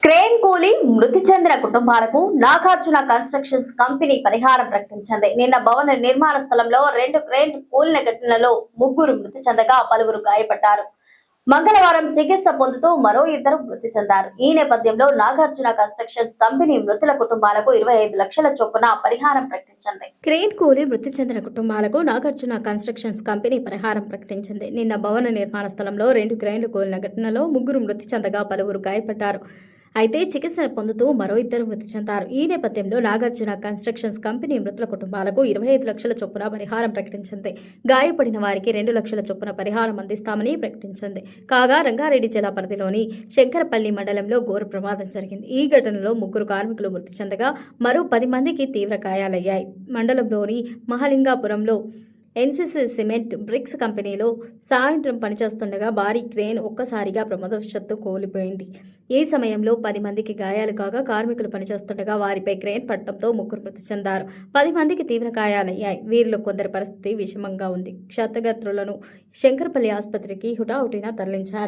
Crane కూలీ మృతి చెందిన కుటుంబాలకు నాగార్జున కన్స్ట్రక్షన్స్ కంపెనీ పరిహారం ప్రకటించింది. నిన్న భవన నిర్మాణ స్థలంలో 2 క్రేన్ కూలిన ఘటనలో 3 మృతి చెందగా పలువురు గాయపడ్డారు. మంగళవారం చికిత్స పొందుతూ మరో 2 మృతి చెందారు. ఈ నేపథ్యంలో నాగార్జున కన్స్ట్రక్షన్స్ కంపెనీ మృతుల కుటుంబాలకు 25 లక్షల చొప్పున పరిహారం ప్రకటించింది. క్రేన్ కూలీ మృతి చెందిన కుటుంబాలకు నాగార్జున కన్స్ట్రక్షన్స్ కంపెనీ పరిహారం ప్రకటించింది. నిన్న భవన నిర్మాణ స్థలంలో 2 క్రేన్లు కూలిన ఘటనలో 3 మృతి చెందగా పలువురు గాయపడ్డారు. అయితే చికిత్స పొందుతూ మరో 2 మృతి చెందారు. ఈ నేపథ్యంలో నాగార్జున కన్స్ట్రక్షన్స్ కంపెనీ మృతుల కుటుంబాలకు 25 లక్షల చొప్పున పరిహారం ప్రకటించింది. గాయపడిన వారికి 2 లక్షల చొప్పున పరిహారం అందిస్తామని ప్రకటించింది. కాగా రంగారెడ్డి జిల్లా పరిధిలోని శంకరపల్లి మండలంలో ఘోర ప్రమాదం జరిగింది. ఈ ఘటనలో 3 కార్మికులు మృతి చెందగా మరో 10 మందికి తీవ్ర గాయాలయ్యాయి. మండలంలోని మహాలింగాపురంలో ఎన్సీసీ సిమెంట్ బ్రిక్స్ కంపెనీలో సాయంత్రం పనిచేస్తుండగా భారీ క్రేన్ ఒక్కసారిగా ప్రమాదవశాత్తు కూలిపోయింది. ఈ సమయంలో 10 మందికి గాయాలు కాగా కార్మికులు పనిచేస్తుండగా వారిపై క్రేన్ పట్టడంతో 3 మృతి చెందారు. 10 మందికి తీవ్ర గాయాలయ్యాయి. వీరిలో కొందరి పరిస్థితి విషమంగా ఉంది. క్షతగాత్రులను శంకరపల్లి ఆసుపత్రికి హుటాహుటిన తరలించారు.